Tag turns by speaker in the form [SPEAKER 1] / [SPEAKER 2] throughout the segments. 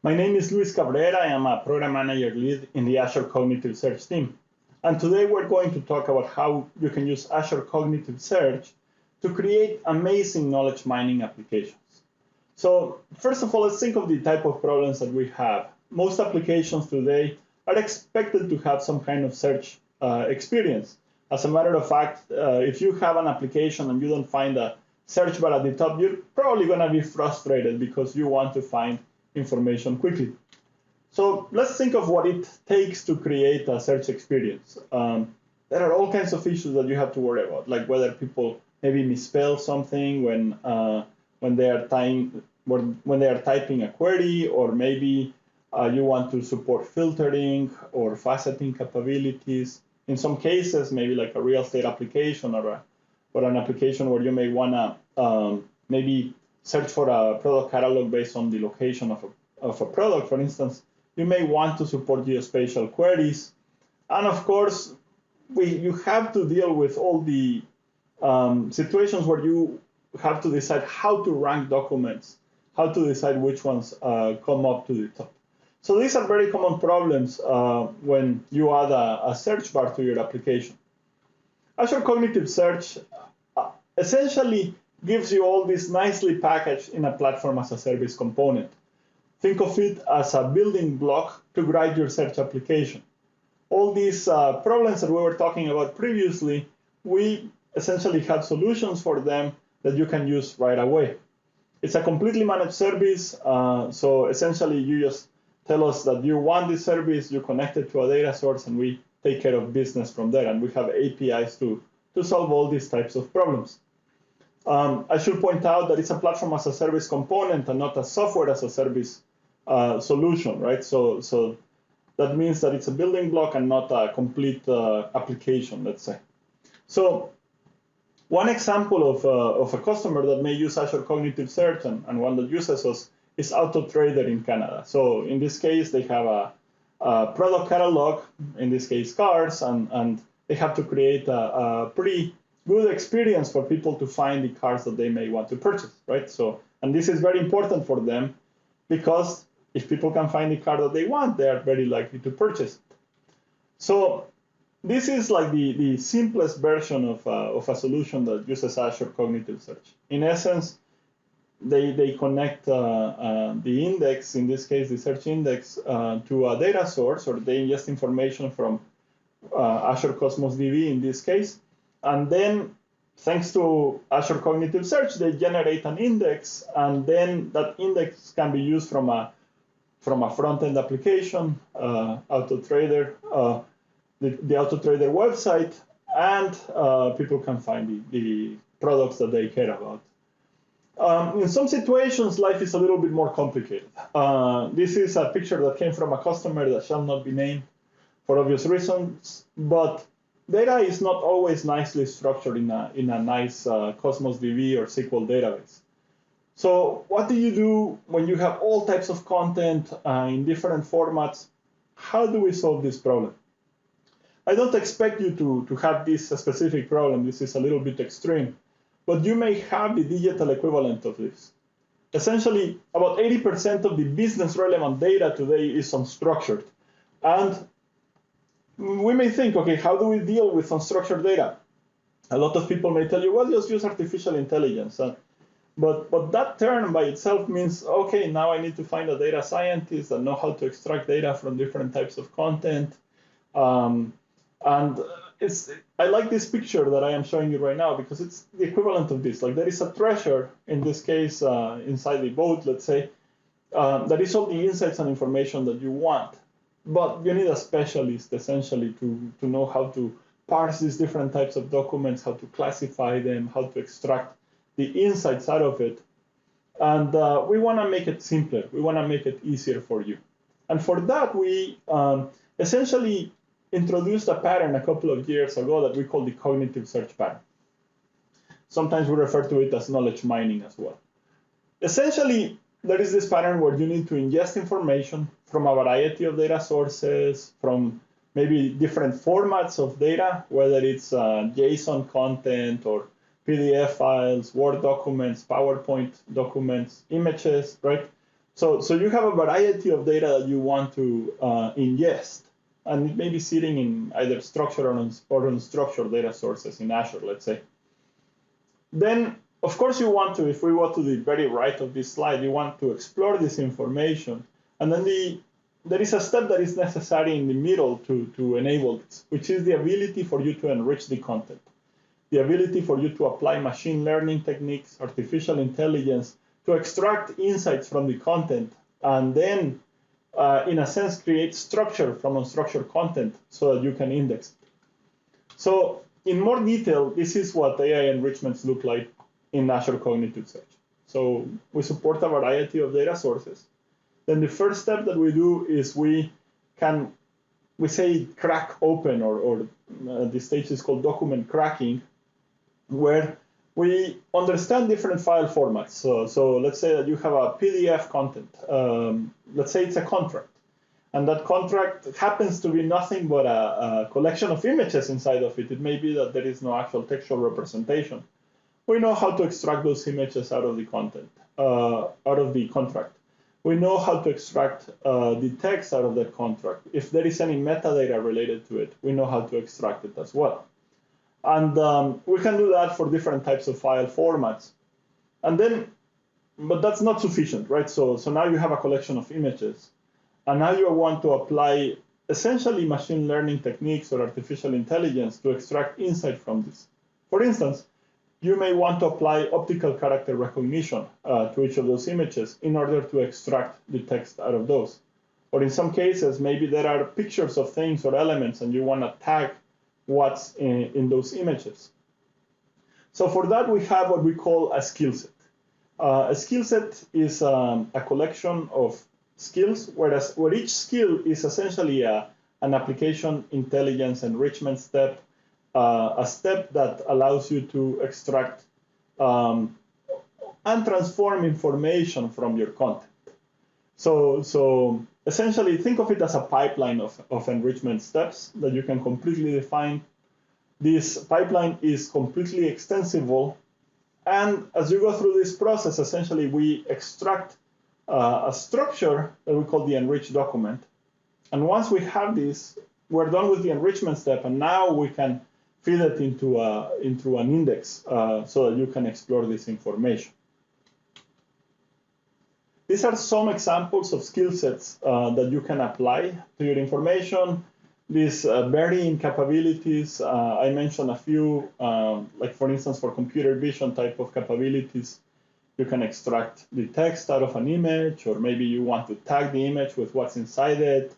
[SPEAKER 1] My name is Luis Cabrera. I am a program manager lead in the Azure Cognitive Search team. And today we're going to talk about how you can use Azure Cognitive Search to create amazing knowledge mining applications. So first of all, let's think of the type of problems that we have. Most applications today are expected to have some kind of search experience. As a matter of fact, if you have an application and you don't find a search bar at the top, you're probably going to be frustrated because you want to find information quickly. So let's think of what it takes to create a search experience. There are all kinds of issues that you have to worry about, like whether people maybe misspell something when they are typing a query, or maybe you want to support filtering or faceting capabilities. In some cases, maybe like a real estate application or an application where you may want to maybe search for a product catalog based on the location of a product, for instance. You may want to support geospatial queries. And of course, you have to deal with all the situations where you have to decide how to rank documents, how to decide which ones come up to the top. So these are very common problems when you add a search bar to your application. Azure Cognitive Search essentially gives you all this nicely packaged in a platform as a service component. Think of it as a building block to guide your search application. All these problems that we were talking about previously, we essentially have solutions for them that you can use right away. It's a completely managed service, so essentially you just tell us that you want this service, you connect it to a data source, and we take care of business from there, and we have APIs to solve all these types of problems. I should point out that it's a platform as a service component and not a software as a service solution, right? So that means that it's a building block and not a complete application, let's say. So one example of a customer that may use Azure Cognitive Search and one that uses us is AutoTrader in Canada. So in this case, they have a product catalog, in this case cars, and they have to create a pretty good experience for people to find the cars that they may want to purchase, right? So, and this is very important for them because if people can find the car that they want, they are very likely to purchase it. So this is like the simplest version of a solution that uses Azure Cognitive Search. In essence, they connect the index, in this case, the search index, to a data source, or they ingest information from Azure Cosmos DB in this case. And then, thanks to Azure Cognitive Search, they generate an index, and then that index can be used from a front-end application, AutoTrader, the AutoTrader website, and people can find the products that they care about. In some situations, life is a little bit more complicated. This is a picture that came from a customer that shall not be named for obvious reasons, but data is not always nicely structured in a nice Cosmos DB or SQL database. So what do you do when you have all types of content in different formats? How do we solve this problem? I don't expect you to have this specific problem. This is a little bit extreme, but you may have the digital equivalent of this. Essentially, about 80% of the business relevant data today is unstructured. And we may think, okay, how do we deal with unstructured data? A lot of people may tell you, well, just use artificial intelligence. But that term by itself means, okay, now I need to find a data scientist that know how to extract data from different types of content. I like this picture that I am showing you right now because it's the equivalent of this. Like there is a treasure, in this case, inside the boat, let's say, that is all the insights and information that you want. But you need a specialist, essentially, to know how to parse these different types of documents, how to classify them, how to extract the insights out of it. And we want to make it simpler. We want to make it easier for you. And for that, we essentially introduced a pattern a couple of years ago that we call the cognitive search pattern. Sometimes we refer to it as knowledge mining as well. Essentially, there is this pattern where you need to ingest information from a variety of data sources, from maybe different formats of data, whether it's JSON content or PDF files, Word documents, PowerPoint documents, images, right? So you have a variety of data that you want to ingest, and it may be sitting in either structured or unstructured data sources in Azure, let's say. Then, of course, you want to, if we go to the very right of this slide, you want to explore this information. And then there is a step that is necessary in the middle to enable this, which is the ability for you to enrich the content, the ability for you to apply machine learning techniques, artificial intelligence, to extract insights from the content, and then, in a sense, create structure from unstructured content so that you can index it. So in more detail, this is what AI enrichments look like in Azure Cognitive Search. So we support a variety of data sources. Then the first step that we do is we say crack open, or this stage is called document cracking, where we understand different file formats. So let's say that you have a PDF content. Let's say it's a contract. And that contract happens to be nothing but a collection of images inside of it. It may be that there is no actual textual representation. We know how to extract those images out of the content, out of the contract. We know how to extract the text out of that contract. If there is any metadata related to it, we know how to extract it as well. And we can do that for different types of file formats. And then, but that's not sufficient, right? So now you have a collection of images. And now you want to apply essentially machine learning techniques or artificial intelligence to extract insight from this. For instance, you may want to apply optical character recognition to each of those images in order to extract the text out of those. Or in some cases, maybe there are pictures of things or elements and you want to tag what's in those images. So for that, we have what we call a skill set. A skill set is a collection of skills, where each skill is essentially an application intelligence enrichment step, a step that allows you to extract and transform information from your content. So essentially, think of it as a pipeline of enrichment steps that you can completely define. This pipeline is completely extensible. And as you go through this process, essentially, we extract a structure that we call the enriched document. And once we have this, we're done with the enrichment step, and now we can feed it into an index so that you can explore this information. These are some examples of skill sets that you can apply to your information. These varying capabilities, I mentioned a few, like for instance, for computer vision type of capabilities, you can extract the text out of an image, or maybe you want to tag the image with what's inside it.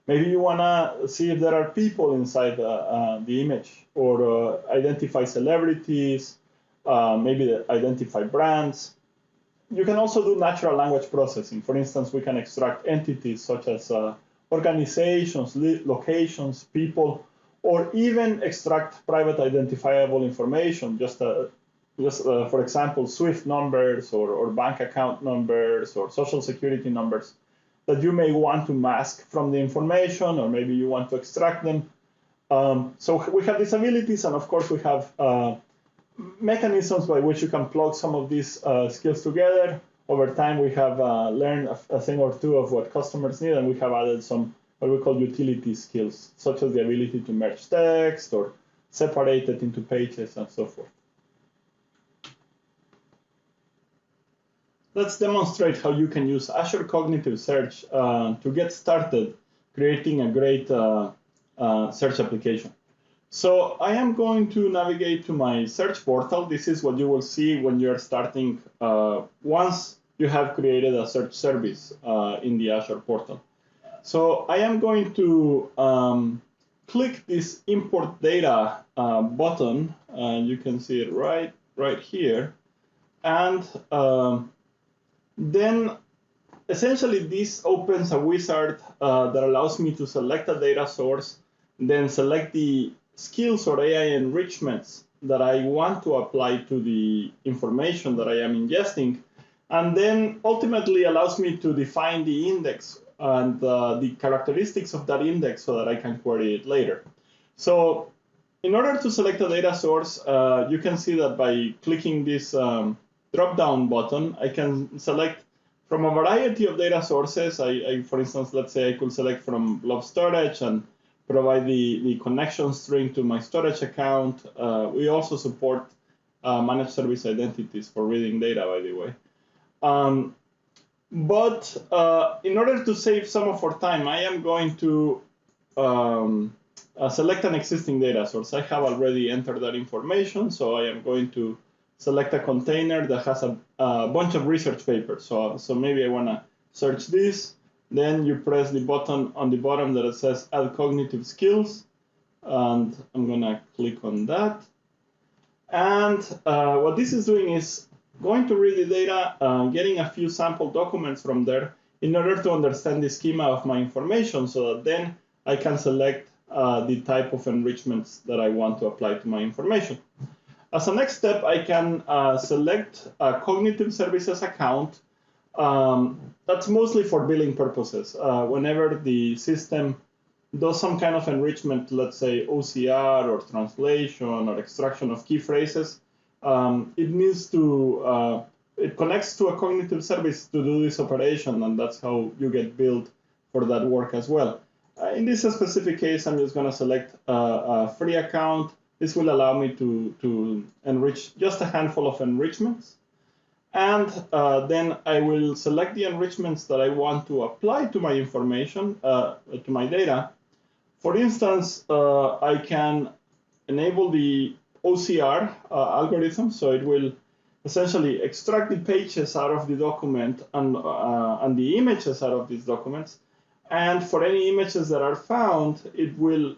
[SPEAKER 1] Maybe you want to see if there are people inside the image, or identify celebrities, maybe identify brands. You can also do natural language processing. For instance, we can extract entities such as organizations, locations, people, or even extract private identifiable information, just for example, SWIFT numbers or bank account numbers or social security numbers that you may want to mask from the information, or maybe you want to extract them. So we have these abilities, and of course we have mechanisms by which you can plug some of these skills together. Over time, we have learned a thing or two of what customers need, and we have added some what we call utility skills, such as the ability to merge text or separate it into pages and so forth. Let's demonstrate how you can use Azure Cognitive Search to get started creating a great search application. So I am going to navigate to my search portal. This is what you will see when you're starting once you have created a search service in the Azure portal. So I am going to click this import data button, and you can see it right here. And then essentially this opens a wizard that allows me to select a data source, then select the skills or AI enrichments that I want to apply to the information that I am ingesting, and then ultimately allows me to define the index and the characteristics of that index so that I can query it later. So in order to select a data source, you can see that by clicking this drop-down button, I can select from a variety of data sources. For instance, let's say I could select from blob storage and provide the connection string to my storage account. We also support managed service identities for reading data, by the way. But in order to save some of our time, I am going to select an existing data source. I have already entered that information, so I am going to select a container that has a bunch of research papers. So maybe I want to search this. Then you press the button on the bottom that it says Add Cognitive Skills, and I'm going to click on that. And what this is doing is going to read the data, getting a few sample documents from there in order to understand the schema of my information, so that then I can select the type of enrichments that I want to apply to my information. As a next step, I can select a cognitive services account. That's mostly for billing purposes. Whenever the system does some kind of enrichment, let's say OCR or translation or extraction of key phrases, it needs to, it connects to a cognitive service to do this operation, and that's how you get billed for that work as well. In this specific case, I'm just going to select a free account. This will allow me to enrich just a handful of enrichments. And then I will select the enrichments that I want to apply to my information, to my data. For instance, I can enable the OCR algorithm, so it will essentially extract the pages out of the document and the images out of these documents. And for any images that are found, it will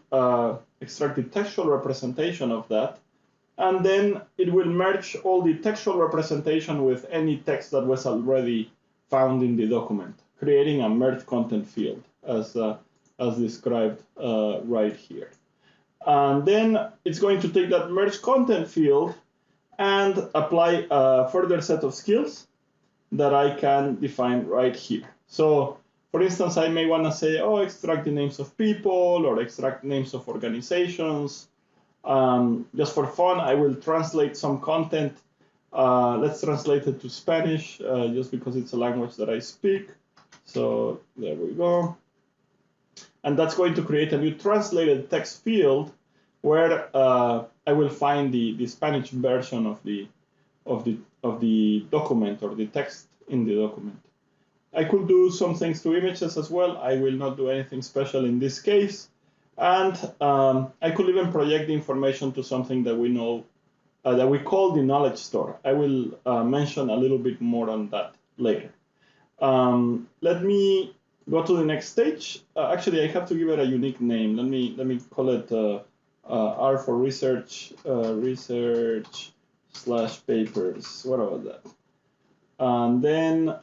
[SPEAKER 1] extract the textual representation of that. And then it will merge all the textual representation with any text that was already found in the document, creating a merge content field as described right here. And then it's going to take that merge content field and apply a further set of skills that I can define right here. So for instance, I may want to say, oh, extract the names of people or extract names of organizations. Just for fun, I will translate some content. Let's translate it to Spanish, just because it's a language that I speak. So there we go. And that's going to create a new translated text field where I will find the Spanish version of the document or the text in the document. I could do some things to images as well. I will not do anything special in this case. And I could even project the information to something that we know, that we call the knowledge store. I will mention a little bit more on that later. Let me go to the next stage. Actually, I have to give it a unique name. Let me call it R for research, research/papers. What about that? And then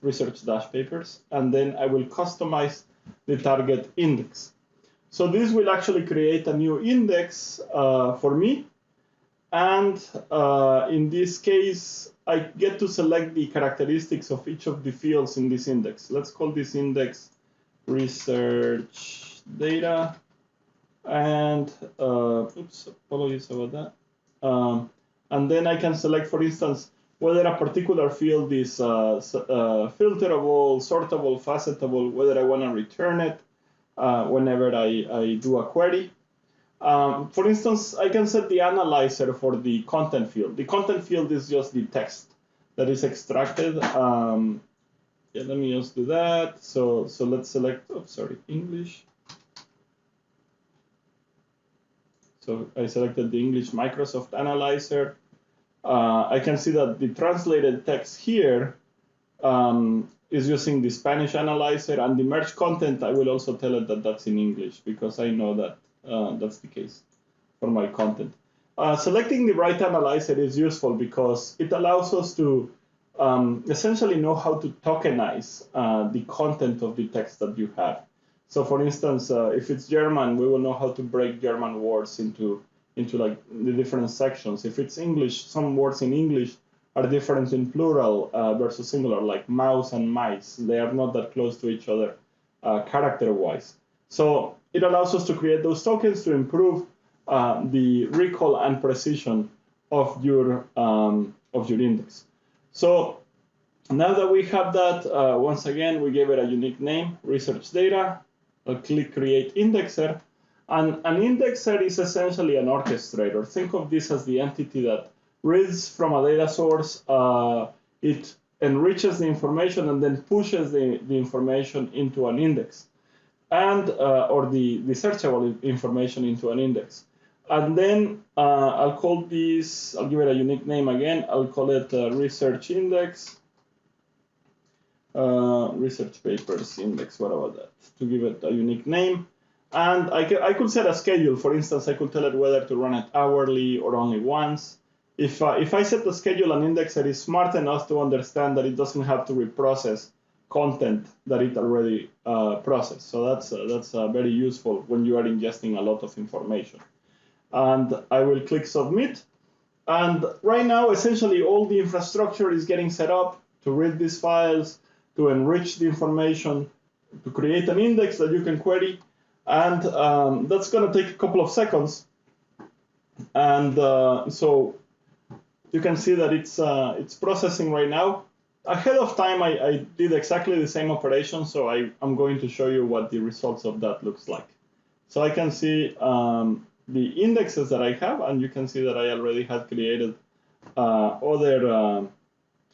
[SPEAKER 1] research-papers, and then I will customize the target index. So this will actually create a new index for me, and in this case, I get to select the characteristics of each of the fields in this index. Let's call this index research data, and oops, apologies about that. And then I can select, for instance, whether a particular field is filterable, sortable, facetable, whether I want to return it whenever I do a query. For instance, I can set the analyzer for the content field. The content field is just the text that is extracted. Yeah, let me just do that. So let's select, oh, sorry, English. So I selected the English Microsoft Analyzer. I can see that the translated text here is using the Spanish analyzer, and the merge content, I will also tell it that that's in English because I know that that's the case for my content. Selecting the right analyzer is useful because it allows us to essentially know how to tokenize the content of the text that you have. So for instance, if it's German, we will know how to break German words into like the different sections. If it's English, some words in English are different in plural versus singular, like mouse and mice. They are not that close to each other character-wise. So it allows us to create those tokens to improve the recall and precision of your index. So Now that we have that, once again, we gave it a unique name, research data. I'll click create indexer. And an indexer is essentially an orchestrator. Think of this as the entity that reads from a data source, it enriches the information and then pushes the information into an index, and or the searchable information into an index. And then I'll call this, I'll give it a unique name again. I'll call it research index, research papers index, what about that, to give it a unique name. And I could set a schedule. For instance, I could tell it whether to run it hourly or only once. If I set the schedule, an indexer is smart enough to understand that it doesn't have to reprocess content that it already processed. So that's very useful when you are ingesting a lot of information. And I will click submit. And right now, essentially, all the infrastructure is getting set up to read these files, to enrich the information, to create an index that you can query. And that's going to take a couple of seconds. And so you can see that it's processing right now. Ahead of time, I did exactly the same operation, so I'm going to show you what the results of that looks like. So I can see the indexes that I have, and you can see that I already had created other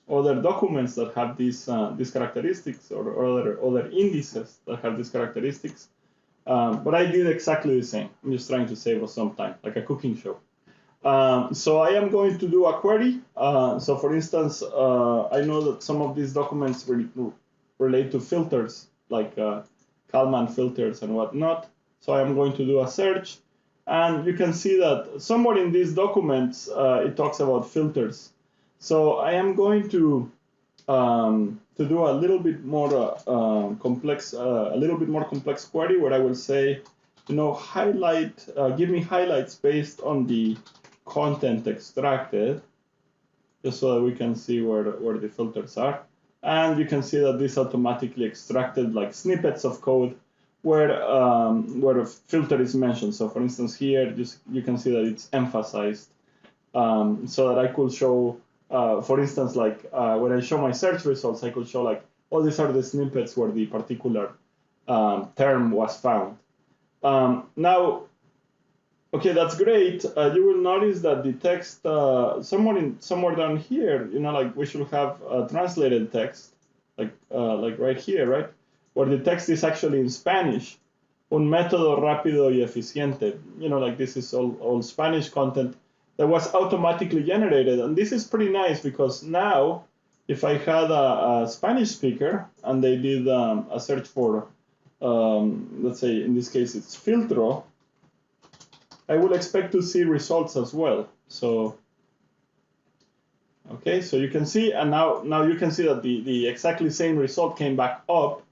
[SPEAKER 1] documents that have these characteristics, or other indices that have these characteristics. But I did exactly the same. I'm just trying to save us some time, like a cooking show. So I am going to do a query. So for instance, I know that some of these documents relate to filters, like Kalman filters and whatnot. So I am going to do a search. And you can see that somewhere in these documents, it talks about filters. So I am going to do a little bit more complex query, where I will say, highlight, give me highlights based on the content extracted, just so that we can see where the filters are. And you can see that this automatically extracted like snippets of code where a filter is mentioned. So for instance, here you can see that it's emphasized, so that I could show, for instance, like when I show my search results, I could show like, oh, these are the snippets where the particular term was found. Now, okay, that's great. You will notice that the text somewhere down here, like we should have translated text, like right here, right, where the text is actually in Spanish. Un método rápido y eficiente. Like this is all Spanish content that was automatically generated, and this is pretty nice because now, if I had a Spanish speaker and they did a search for, let's say in this case it's filtro, I would expect to see results as well. So, okay, so you can see, and now you can see that the exactly same result came back up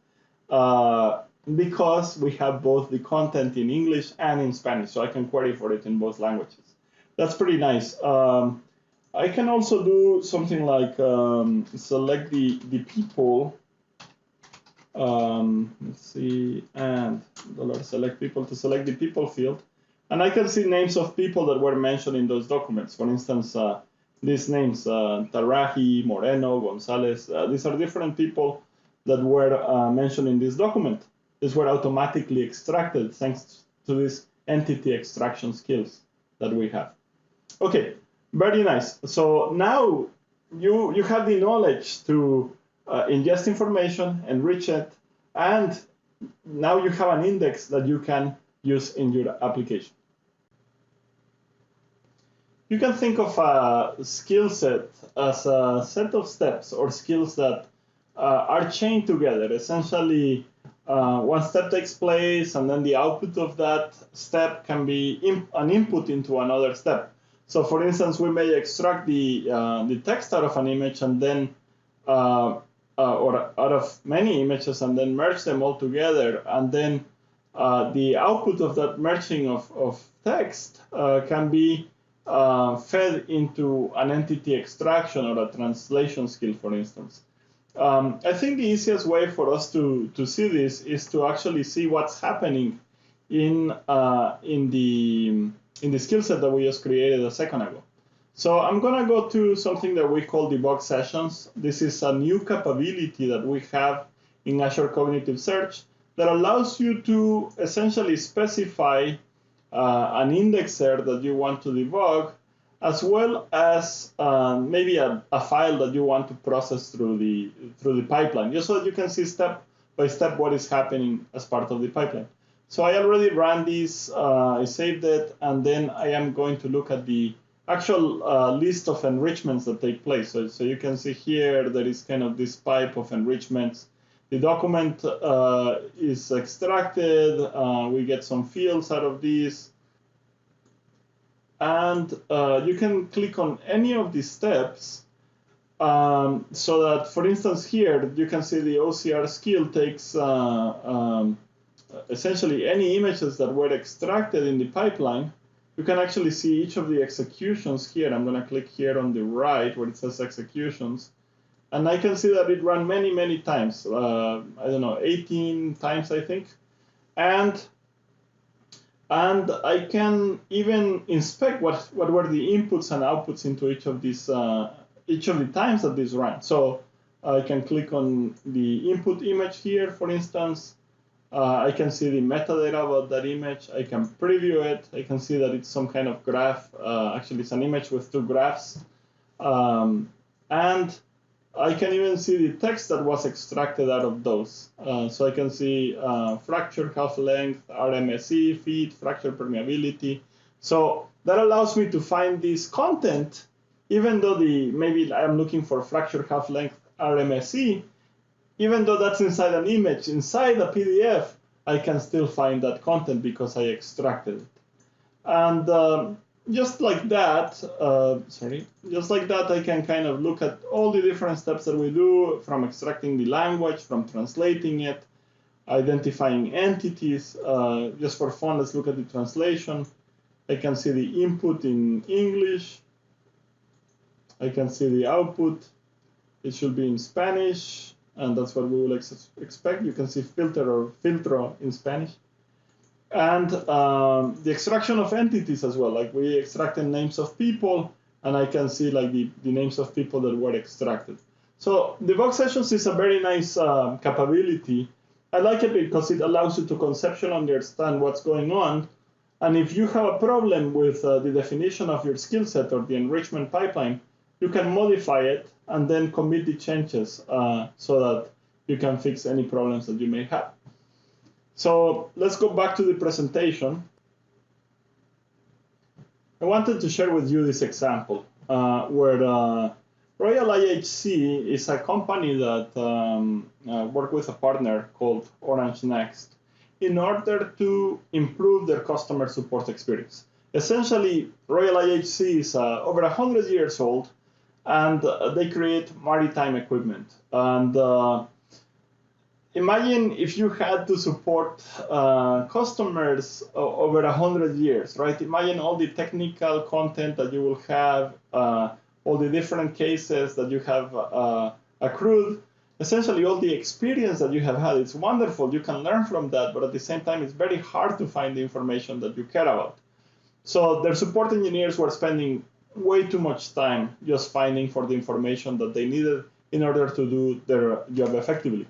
[SPEAKER 1] because we have both the content in English and in Spanish, so I can query for it in both languages. That's pretty nice. I can also do something like select the people. Let's see, and $select people to select the people field. And I can see names of people that were mentioned in those documents. For instance, these names, Taraji, Moreno, Gonzalez, these are different people that were mentioned in this document. These were automatically extracted thanks to these entity extraction skills that we have. Okay, very nice. So now you have the knowledge to ingest information, enrich it, and now you have an index that you can use in your application. You can think of a skill set as a set of steps or skills that are chained together. Essentially, one step takes place, and then the output of that step can be an input into another step. So, for instance, we may extract the text out of an image and then, or out of many images, and then merge them all together, and then the output of that merging of text can be fed into an entity extraction or a translation skill, for instance. I think the easiest way for us to see this is to actually see what's happening in the skill set that we just created a second ago. So I'm going to go to something that we call Debug Sessions. This is a new capability that we have in Azure Cognitive Search that allows you to essentially specify an indexer that you want to debug, as well as maybe a file that you want to process through the pipeline, just so that you can see step by step what is happening as part of the pipeline. So I already ran this, I saved it, and then I am going to look at the actual list of enrichments that take place. So you can see here there is kind of this pipe of enrichments. The document is extracted. We get some fields out of this. And you can click on any of these steps so that, for instance, here you can see the OCR skill takes essentially any images that were extracted in the pipeline. You can actually see each of the executions here. I'm going to click here on the right where it says executions. And I can see that it ran many, many times. I don't know, 18 times, I think. And I can even inspect what were the inputs and outputs into each of the times that this ran. So I can click on the input image here, for instance. I can see the metadata about that image. I can preview it. I can see that it's some kind of graph. Actually, it's an image with two graphs. And I can even see the text that was extracted out of those. So I can see fracture half length, RMSE, feed, fracture permeability. So that allows me to find this content, even though maybe I'm looking for fracture half length RMSE, even though that's inside an image, inside a PDF, I can still find that content because I extracted it. And just like that, I can kind of look at all the different steps that we do, from extracting the language, from translating it, identifying entities. Just for fun, let's look at the translation. I can see the input in English. I can see the output. It should be in Spanish, and that's what we will expect. You can see filter or filtro in Spanish. And the extraction of entities as well. Like we extracted names of people, and I can see like the names of people that were extracted. So Debug Sessions is a very nice capability. I like it because it allows you to conceptually understand what's going on. And if you have a problem with the definition of your skill set or the enrichment pipeline, you can modify it and then commit the changes so that you can fix any problems that you may have. So let's go back to the presentation. I wanted to share with you this example where Royal IHC is a company that worked with a partner called Orange Next in order to improve their customer support experience. Essentially, Royal IHC is over 100 years old, and they create maritime equipment. And imagine if you had to support customers over 100 years, right? Imagine all the technical content that you will have, all the different cases that you have accrued, essentially all the experience that you have had. It's wonderful, you can learn from that, but at the same time, it's very hard to find the information that you care about. So their support engineers were spending way too much time just finding for the information that they needed in order to do their job effectively.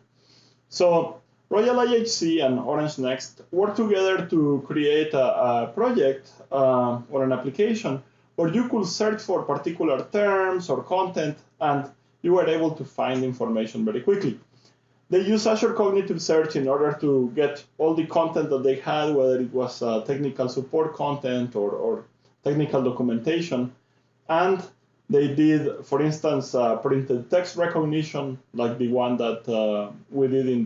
[SPEAKER 1] So Royal IHC and Orange Next worked together to create a project or an application where you could search for particular terms or content, and you were able to find information very quickly. They use Azure Cognitive Search in order to get all the content that they had, whether it was technical support content or technical documentation. And they did, for instance, printed text recognition, like the one that we did in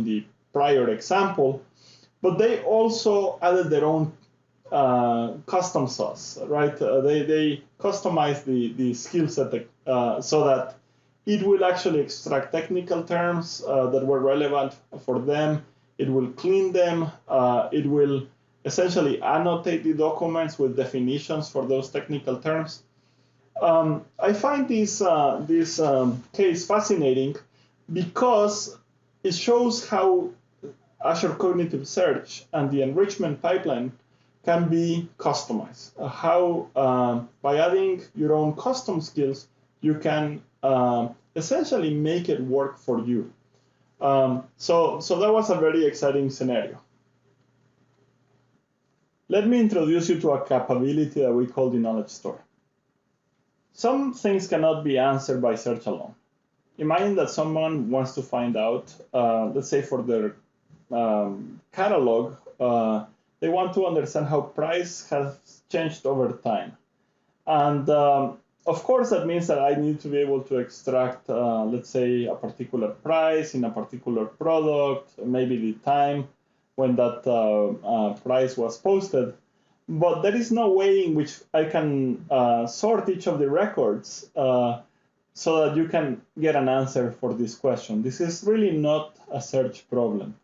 [SPEAKER 1] the prior example. But they also added their own custom sauce, right? They customized the skill set so that it will actually extract technical terms that were relevant for them. It will clean them. It will essentially annotate the documents with definitions for those technical terms. I find this case fascinating because it shows how Azure Cognitive Search and the enrichment pipeline can be customized. By adding your own custom skills, you can essentially make it work for you. So that was a very exciting scenario. Let me introduce you to a capability that we call the knowledge store. Some things cannot be answered by search alone. Imagine that someone wants to find out, let's say for their catalog, they want to understand how price has changed over time. And of course, that means that I need to be able to extract, let's say, a particular price in a particular product, maybe the time when that price was posted. But there is no way in which I can sort each of the records so that you can get an answer for this question. This is really not a search problem.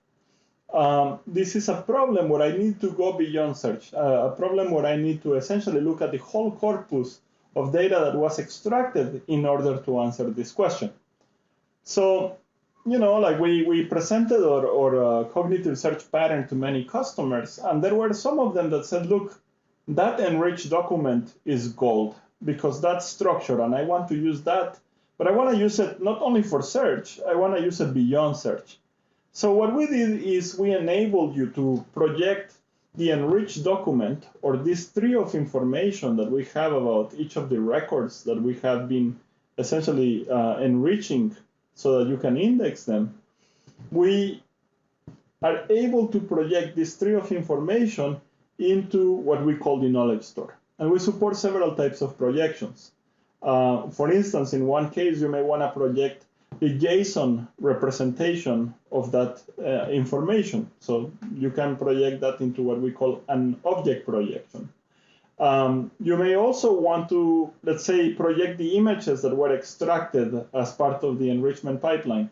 [SPEAKER 1] This is a problem where I need to go beyond search, a problem where I need to essentially look at the whole corpus of data that was extracted in order to answer this question. So, like we presented our cognitive search pattern to many customers, and there were some of them that said, look, that enriched document is gold because that's structured, and I want to use that, but I want to use it not only for search, I want to use it beyond search. So what we did is we enabled you to project the enriched document, or this tree of information that we have about each of the records that we have been essentially enriching so that you can index them. We are able to project this tree of information into what we call the knowledge store. And we support several types of projections. For instance, in one case, you may want to project the JSON representation of that information. So you can project that into what we call an object projection. You may also want to, let's say, project the images that were extracted as part of the enrichment pipeline.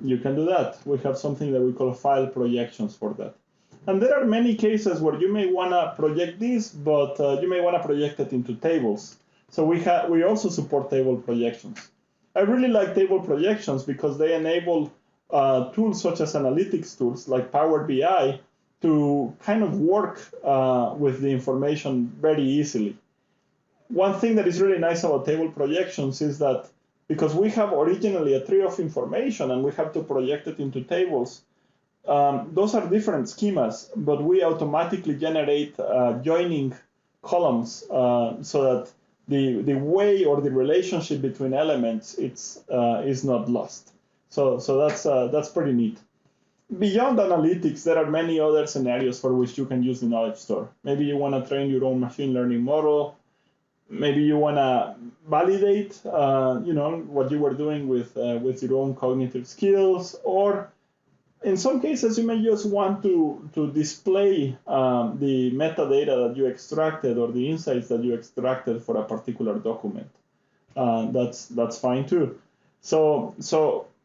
[SPEAKER 1] You can do that. We have something that we call file projections for that. And there are many cases where you may want to project this, but you may want to project it into tables. So we also support table projections. I really like table projections because they enable tools such as analytics tools like Power BI to kind of work with the information very easily. One thing that is really nice about table projections is that because we have originally a tree of information and we have to project it into tables, those are different schemas, but we automatically generate joining columns so that the way or the relationship between elements is not lost. So that's pretty neat. Beyond analytics, there are many other scenarios for which you can use the knowledge store. Maybe you want to train your own machine learning model. Maybe you want to validate, what you were doing with your own cognitive skills, or in some cases, you may just want to display the metadata that you extracted or the insights that you extracted for a particular document. That's fine too. So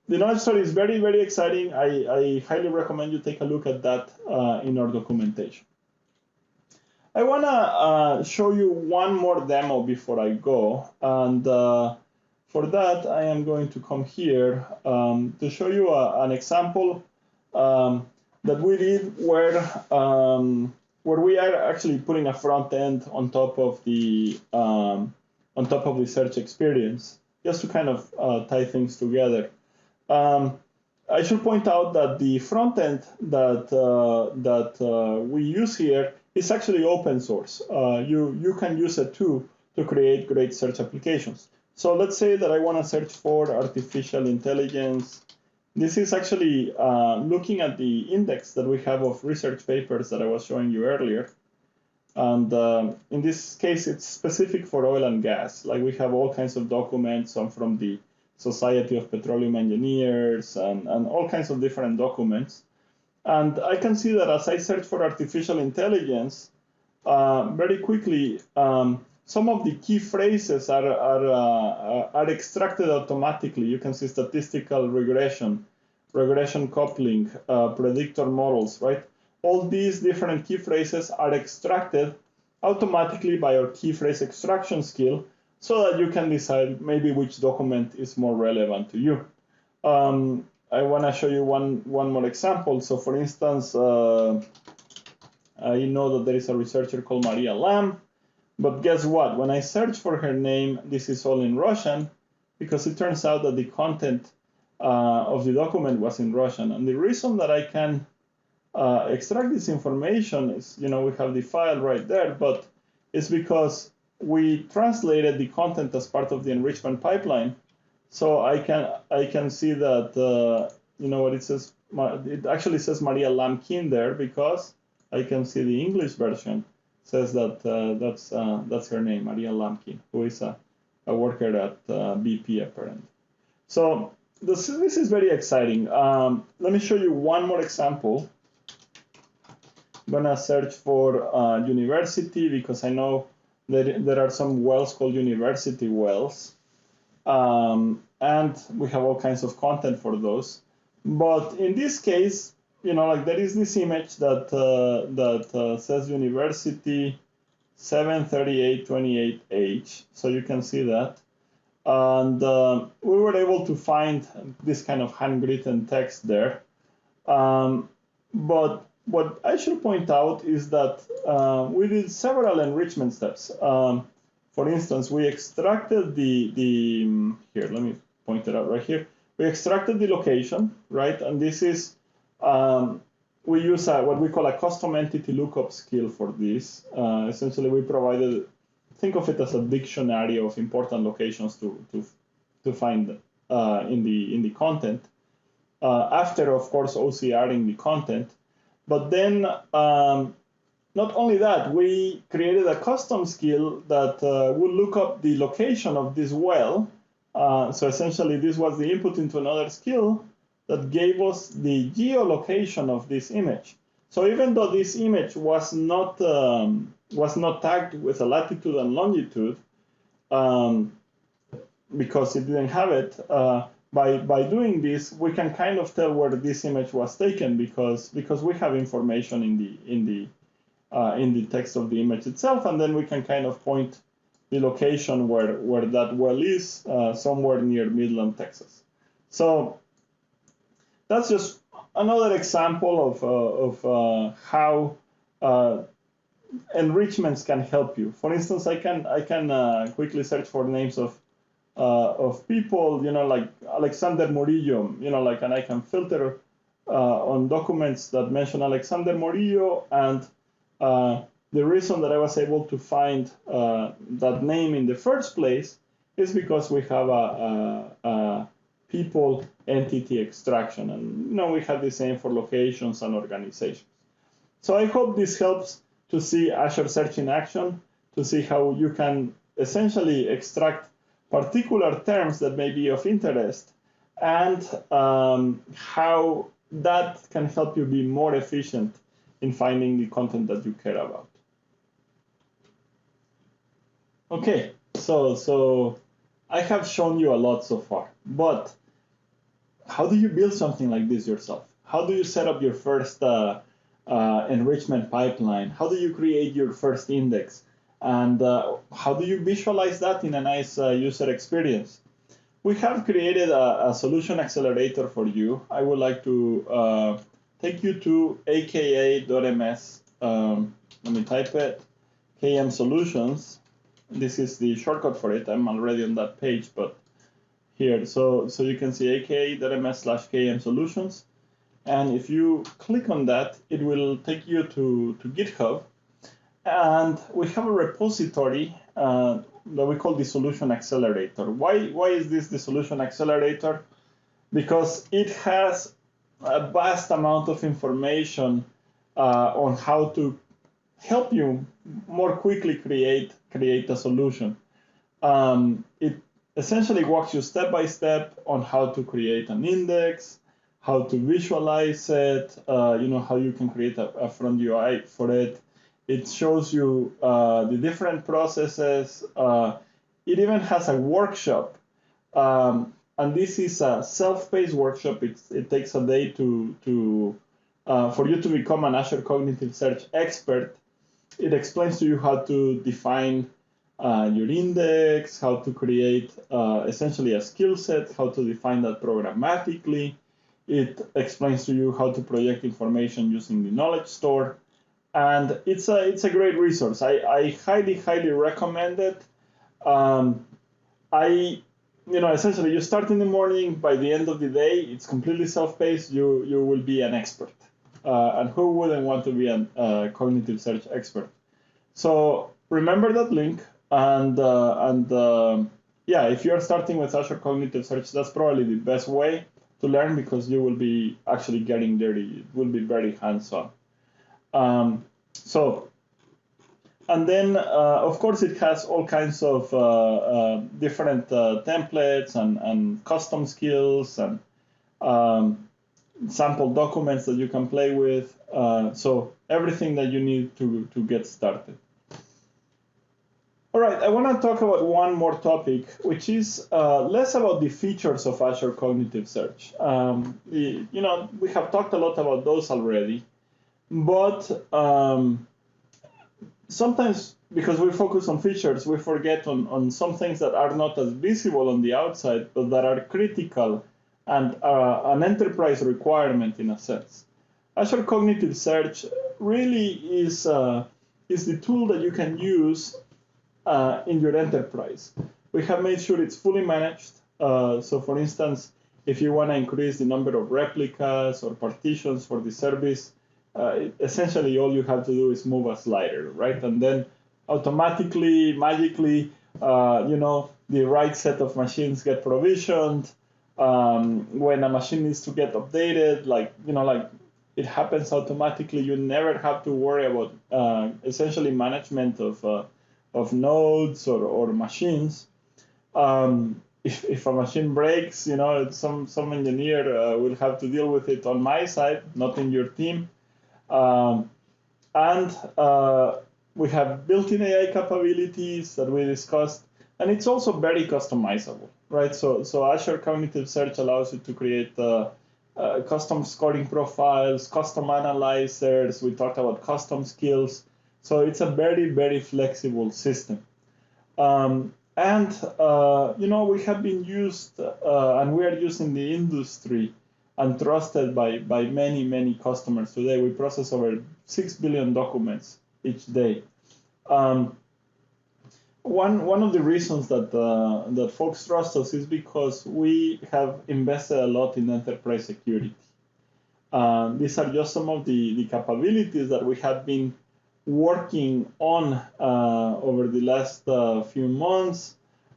[SPEAKER 1] the knowledge store is very, very exciting. I highly recommend you take a look at that in our documentation. I want to show you one more demo before I go. And for that, I am going to come here to show you an example that we did where we are actually putting a front end on top of the search experience, just to kind of tie things together. I should point out that the front end that we use here is actually open source. You can use it too to create great search applications. So let's say that I want to search for artificial intelligence. This is actually looking at the index that we have of research papers that I was showing you earlier. And in this case, it's specific for oil and gas. Like we have all kinds of documents, some from the Society of Petroleum Engineers and all kinds of different documents. And I can see that as I search for artificial intelligence, very quickly, some of the key phrases are extracted automatically. You can see statistical regression coupling, predictor models, right? All these different key phrases are extracted automatically by our key phrase extraction skill so that you can decide maybe which document is more relevant to you. I want to show you one more example. So for instance, I know that there is a researcher called Maria Lam, but guess what? When I search for her name, this is all in Russian, because it turns out that the content of the document was in Russian. And the reason that I can extract this information is, we have the file right there, but it's because we translated the content as part of the enrichment pipeline. So I can see that, what it says, it actually says Maria Lamkin there, because I can see the English version says that that's her name, Maria Lamkin, who is a worker at BP apparently. So this is very exciting. Let me show you one more example. I'm gonna search for university, because I know that there are some wells called university wells, and we have all kinds of content for those. But in this case, there is this image that says university 73828H, so you can see that. And we were able to find this kind of handwritten text there. But what I should point out is that we did several enrichment steps. For instance, we extracted here, let me point it out right here. We extracted the location, right? And this is, we use what we call a custom entity lookup skill for this. Essentially, we provided, think of it as a dictionary of important locations to find in the content. After, of course, OCRing the content. But then, not only that, we created a custom skill that will look up the location of this well. So essentially, this was the input into another skill that gave us the geolocation of this image. So even though this image was not tagged with a latitude and longitude, because it didn't have it, by doing this, we can kind of tell where this image was taken, because we have information in the text of the image itself, and then we can kind of point the location where that well is, somewhere near Midland, Texas. So that's just another example of how enrichments can help you. For instance, I can quickly search for names of people, like Alexander Murillo, and I can filter on documents that mention Alexander Murillo, and the reason that I was able to find that name in the first place is because we have a people entity extraction, and we have the same for locations and organizations. So I hope this helps to see Azure Search in action, to see how you can essentially extract particular terms that may be of interest, and how that can help you be more efficient in finding the content that you care about. Okay, so I have shown you a lot so far, but how do you build something like this yourself? How do you set up your first enrichment pipeline? How do you create your first index? And how do you visualize that in a nice user experience? We have created a solution accelerator for you. I would like to take you to aka.ms. Let me type it, KM Solutions. This is the shortcut for it. I'm already on that page, but here. So you can see aka.ms/KM Solutions. And if you click on that, it will take you to GitHub. And we have a repository that we call the Solution Accelerator. Why is this the Solution Accelerator? Because it has a vast amount of information on how to help you more quickly create a solution. It essentially walks you step by step on how to create an index, how to visualize it, how you can create a front UI for it. It shows you the different processes. It even has a workshop. And this is a self-paced workshop. It takes a day for you to become an Azure Cognitive Search expert. It explains to you how to define your index, how to create essentially a skill set, how to define that programmatically. It explains to you how to project information using the knowledge store. and it's a great resource. I highly recommend it. Essentially, you start in the morning. By the end of the day, it's completely self-paced. You will be an expert, and who wouldn't want to be a cognitive search expert? So remember that link, and yeah, if you're starting with Azure Cognitive Search, that's probably the best way to learn because you will be actually getting dirty. It will be very hands-on. And then, of course, it has all kinds of different templates and custom skills and sample documents that you can play with. So everything that you need to get started. All right, I want to talk about one more topic, which is less about the features of Azure Cognitive Search. We have talked a lot about those already, but sometimes because we focus on features, we forget on some things that are not as visible on the outside, but that are critical and an enterprise requirement in a sense. Azure Cognitive Search really is the tool that you can use in your enterprise. We have made sure it's fully managed. So for instance, if you want to increase the number of replicas or partitions for the service, essentially all you have to do is move a slider, right? And then automatically, magically, the right set of machines get provisioned. When a machine needs to get updated, like it happens automatically. You never have to worry about essentially management of nodes or machines. If a machine breaks, some engineer will have to deal with it on my side, not in your team. We have built-in AI capabilities that we discussed, and it's also very customizable, right? So Azure Cognitive Search allows you to create custom scoring profiles, custom analyzers. We talked about custom skills. So it's a very flexible system. We have been used, and we are used in the industry and trusted by many customers today. We process over 6 billion documents each day. One of the reasons that folks trust us is because we have invested a lot in enterprise security. These are just some of the capabilities that we have been working on over the last few months.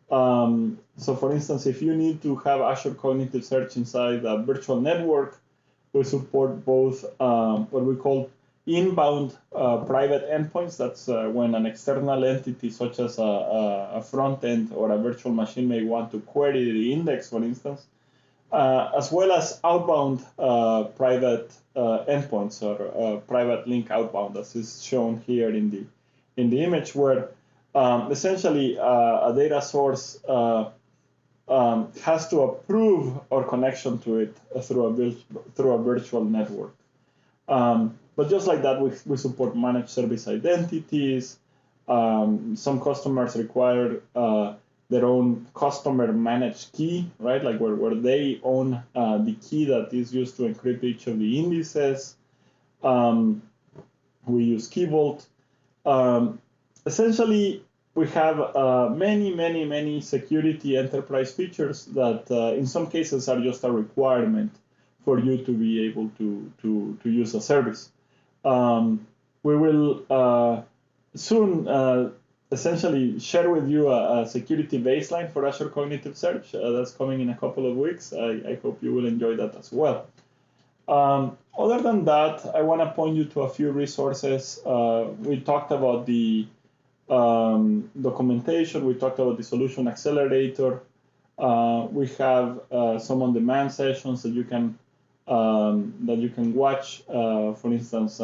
[SPEAKER 1] So for instance, if you need to have Azure Cognitive Search inside a virtual network, we support both what we call inbound private endpoints. That's when an external entity such as a front end or a virtual machine may want to query the index, for instance, as well as outbound private endpoints or private link outbound, as is shown here in the image, where essentially a data source has to approve our connection to it through a virtual network. But just like that, we support managed service identities. Some customers require their own customer managed key, right? Like where they own the key that is used to encrypt each of the indices. We use Key Vault. Essentially, we have many security enterprise features that in some cases are just a requirement for you to be able to use a service. We will soon essentially share with you a security baseline for Azure Cognitive Search. That's coming in a couple of weeks. I hope you will enjoy that as well. Other than that, I want to point you to a few resources. We talked about the documentation. We talked about the solution Accelerator. We have some on-demand sessions that you can watch. For instance,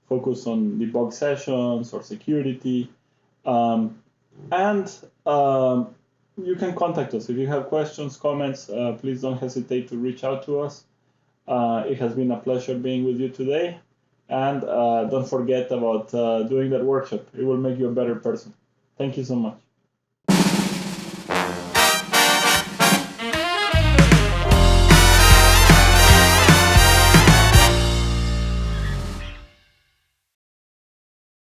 [SPEAKER 1] focus on debug sessions or security. You can contact us if you have questions, comments. Please don't hesitate to reach out to us. It has been a pleasure being with you today. And don't forget about doing that workshop. It will make you a better person. Thank you so much.